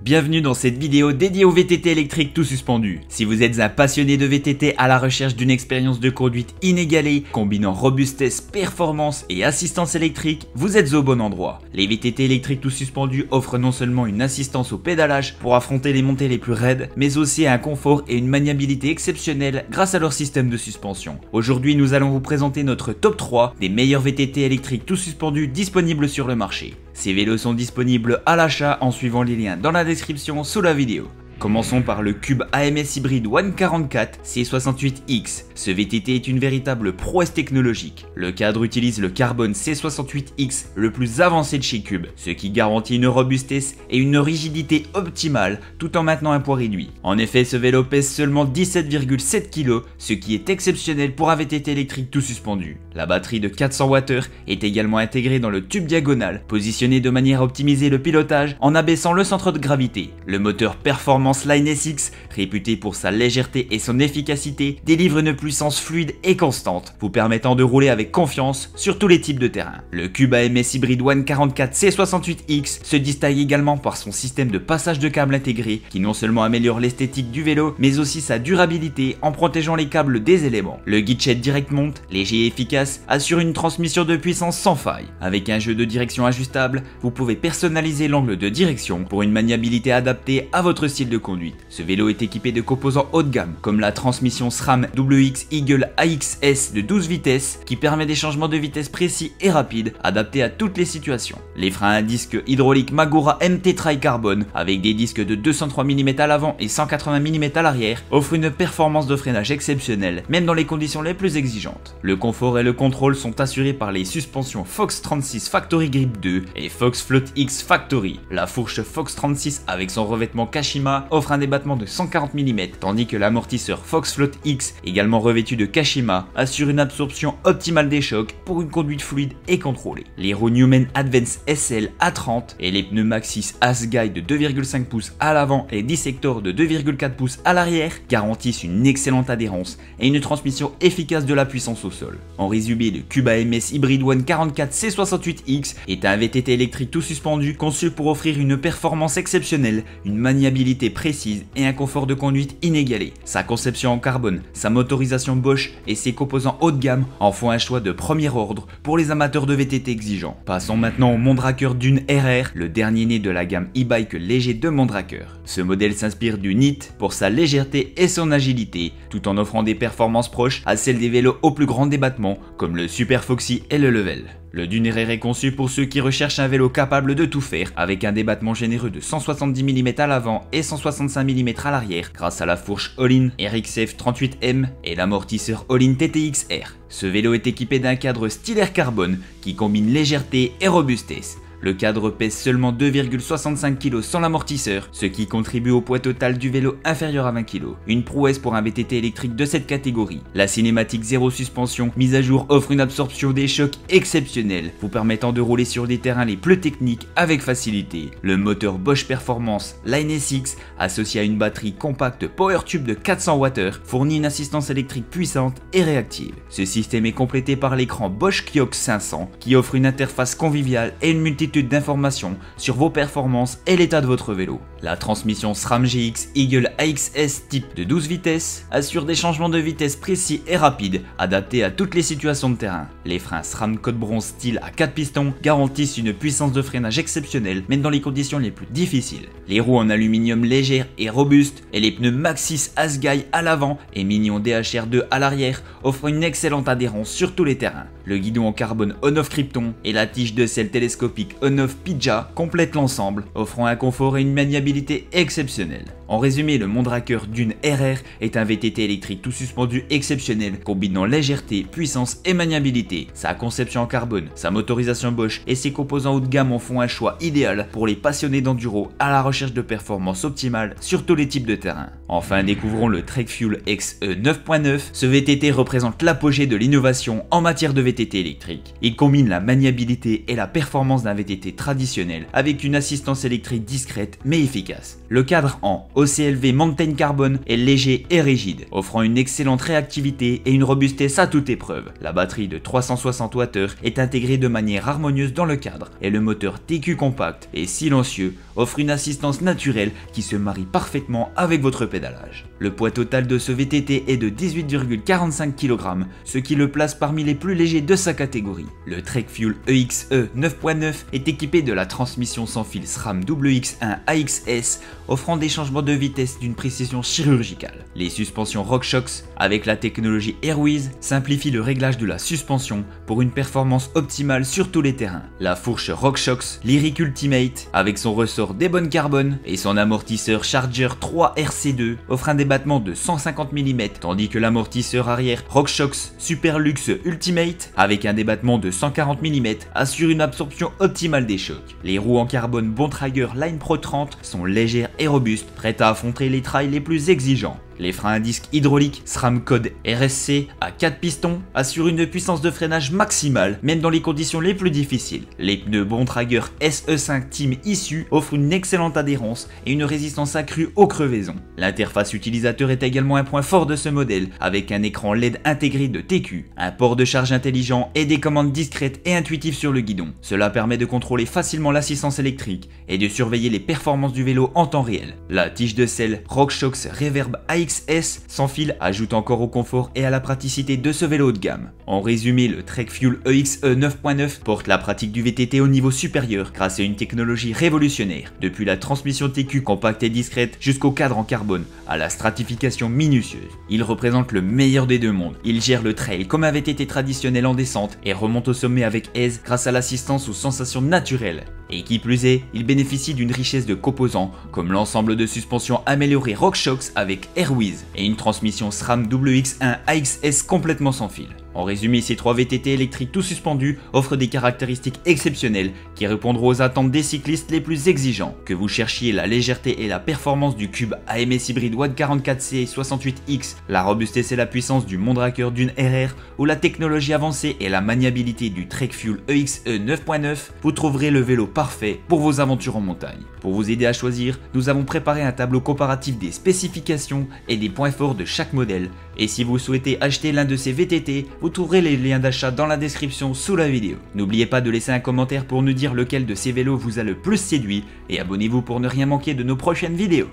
Bienvenue dans cette vidéo dédiée au VTT électrique tout suspendu. Si vous êtes un passionné de VTT à la recherche d'une expérience de conduite inégalée, combinant robustesse, performance et assistance électrique, vous êtes au bon endroit. Les VTT électriques tout suspendus offrent non seulement une assistance au pédalage pour affronter les montées les plus raides, mais aussi un confort et une maniabilité exceptionnelle grâce à leur système de suspension. Aujourd'hui, nous allons vous présenter notre top 3 des meilleurs VTT électriques tout suspendus disponibles sur le marché. Ces vélos sont disponibles à l'achat en suivant les liens dans la description sous la vidéo. Commençons par le Cube AMS Hybrid One 44 C68X. Ce VTT est une véritable prouesse technologique. Le cadre utilise le carbone C68X le plus avancé de chez Cube, ce qui garantit une robustesse et une rigidité optimale tout en maintenant un poids réduit. En effet, ce vélo pèse seulement 17,7 kg, ce qui est exceptionnel pour un VTT électrique tout suspendu. La batterie de 400 Wh est également intégrée dans le tube diagonal, positionné de manière à optimiser le pilotage en abaissant le centre de gravité. Le moteur performance Line SX, réputé pour sa légèreté et son efficacité, délivre une puissance fluide et constante, vous permettant de rouler avec confiance sur tous les types de terrain. Le Cube AMS Hybrid One 44 C68X se distingue également par son système de passage de câbles intégré, qui non seulement améliore l'esthétique du vélo, mais aussi sa durabilité en protégeant les câbles des éléments. Le guidjet direct monte, léger et efficace, assure une transmission de puissance sans faille. Avec un jeu de direction ajustable, vous pouvez personnaliser l'angle de direction pour une maniabilité adaptée à votre style de conduite. Ce vélo est équipé de composants haut de gamme comme la transmission SRAM WX Eagle AXS de 12 vitesses qui permet des changements de vitesse précis et rapides adaptés à toutes les situations. Les freins à disque hydraulique Magura MT Tri-Carbone avec des disques de 203 mm à l'avant et 180 mm à l'arrière offrent une performance de freinage exceptionnelle même dans les conditions les plus exigeantes. Le confort et le contrôle sont assurés par les suspensions Fox 36 Factory Grip 2 et Fox Float X Factory. La fourche Fox 36 avec son revêtement Kashima offre un débattement de 140 mm, tandis que l'amortisseur Fox Float X, également revêtu de Kashima, assure une absorption optimale des chocs pour une conduite fluide et contrôlée. Les roues Newman Advance SL A30 et les pneus Maxxis Asguide de 2,5 pouces à l'avant et Dissector de 2,4 pouces à l'arrière garantissent une excellente adhérence et une transmission efficace de la puissance au sol. En résumé, le Cube AMS Hybrid One 44 C68X est un VTT électrique tout suspendu conçu pour offrir une performance exceptionnelle, une maniabilité précise et un confort de conduite inégalé. Sa conception en carbone, sa motorisation Bosch et ses composants haut de gamme en font un choix de premier ordre pour les amateurs de VTT exigeants. Passons maintenant au Mondraker Dune RR, le dernier né de la gamme e-bike léger de Mondraker. Ce modèle s'inspire du NIT pour sa légèreté et son agilité, tout en offrant des performances proches à celles des vélos au plus grand débattement comme le Super Foxy et le Level. Le Dune RR est conçu pour ceux qui recherchent un vélo capable de tout faire, avec un débattement généreux de 170 mm à l'avant et 165 mm à l'arrière, grâce à la fourche All-in RXF 38M et l'amortisseur All-in TTX-R. Ce vélo est équipé d'un cadre stylaire carbone qui combine légèreté et robustesse. Le cadre pèse seulement 2,65 kg sans l'amortisseur, ce qui contribue au poids total du vélo inférieur à 20 kg. Une prouesse pour un VTT électrique de cette catégorie. La cinématique zéro suspension mise à jour offre une absorption des chocs exceptionnelle, vous permettant de rouler sur des terrains les plus techniques avec facilité. Le moteur Bosch Performance Line SX, associé à une batterie compacte PowerTube de 400 Wh, fournit une assistance électrique puissante et réactive. Ce système est complété par l'écran Bosch Kiox 500, qui offre une interface conviviale et une multitude d'informations sur vos performances et l'état de votre vélo. La transmission SRAM GX Eagle AXS type de 12 vitesses assure des changements de vitesse précis et rapides adaptés à toutes les situations de terrain. Les freins SRAM Code Bronze style à 4 pistons garantissent une puissance de freinage exceptionnelle même dans les conditions les plus difficiles. Les roues en aluminium légères et robustes et les pneus Maxxis Asguide à l'avant et Minion DHR2 à l'arrière offrent une excellente adhérence sur tous les terrains. Le guidon en carbone On-Off Krypton et la tige de selle télescopique On-Off Pidja complètent l'ensemble, offrant un confort et une maniabilité exceptionnelle. En résumé, le Mondraker Dune RR est un VTT électrique tout suspendu exceptionnel, combinant légèreté, puissance et maniabilité. Sa conception en carbone, sa motorisation Bosch et ses composants haut de gamme en font un choix idéal pour les passionnés d'enduro à la recherche de performance optimale sur tous les types de terrain. Enfin, découvrons le TrekFuel XE 9.9. Ce VTT représente l'apogée de l'innovation en matière de VTT électrique. Il combine la maniabilité et la performance d'un VTT traditionnel avec une assistance électrique discrète mais efficace. Le cadre en haut OCLV Mountain Carbon est léger et rigide, offrant une excellente réactivité et une robustesse à toute épreuve. La batterie de 360 Wh est intégrée de manière harmonieuse dans le cadre et le moteur TQ compact et silencieux offre une assistance naturelle qui se marie parfaitement avec votre pédalage. Le poids total de ce VTT est de 18,45 kg, ce qui le place parmi les plus légers de sa catégorie. Le TrekFuel EXE 9.9 est équipé de la transmission sans fil SRAM WX1 AXS, offrant des changements de vitesse d'une précision chirurgicale. Les suspensions RockShox avec la technologie Airwiz simplifient le réglage de la suspension pour une performance optimale sur tous les terrains. La fourche RockShox Lyric Ultimate avec son ressort d'ébène carbone et son amortisseur Charger 3 RC2 offre un débattement de 150 mm, tandis que l'amortisseur arrière RockShox Superlux Ultimate avec un débattement de 140 mm assure une absorption optimale des chocs. Les roues en carbone Bontrager Line Pro 30 sont légères et robustes, prêtes à affronter les trails les plus exigeants. Les freins à disque hydrauliques SRAM Code RSC à 4 pistons assurent une puissance de freinage maximale, même dans les conditions les plus difficiles. Les pneus Bontrager SE5 Team issus offrent une excellente adhérence et une résistance accrue aux crevaisons. L'interface utilisateur est également un point fort de ce modèle, avec un écran LED intégré de TQ, un port de charge intelligent et des commandes discrètes et intuitives sur le guidon. Cela permet de contrôler facilement l'assistance électrique et de surveiller les performances du vélo en temps réel. La tige de selle RockShox Reverb AXS sans fil ajoute encore au confort et à la praticité de ce vélo haut de gamme. En résumé, le TrekFuel EXE 9.9 porte la pratique du VTT au niveau supérieur grâce à une technologie révolutionnaire. Depuis la transmission TQ compacte et discrète jusqu'au cadre en carbone, à la stratification minutieuse. Il représente le meilleur des deux mondes. Il gère le trail comme un VTT traditionnel en descente et remonte au sommet avec aise grâce à l'assistance aux sensations naturelles. Et qui plus est, il bénéficie d'une richesse de composants comme l'ensemble de suspension amélioré RockShox avec Airwiz et une transmission SRAM WX1 AXS complètement sans fil. En résumé, ces 3 VTT électriques tout suspendus offrent des caractéristiques exceptionnelles qui répondront aux attentes des cyclistes les plus exigeants. Que vous cherchiez la légèreté et la performance du Cube AMS hybride WAD 44C 68X, la robustesse et la puissance du Mondraker d'une RR ou la technologie avancée et la maniabilité du TrekFuel EXE 9.9, vous trouverez le vélo parfait pour vos aventures en montagne. Pour vous aider à choisir, nous avons préparé un tableau comparatif des spécifications et des points forts de chaque modèle. Et si vous souhaitez acheter l'un de ces VTT, vous trouverez les liens d'achat dans la description sous la vidéo. N'oubliez pas de laisser un commentaire pour nous dire lequel de ces vélos vous a le plus séduit et abonnez-vous pour ne rien manquer de nos prochaines vidéos.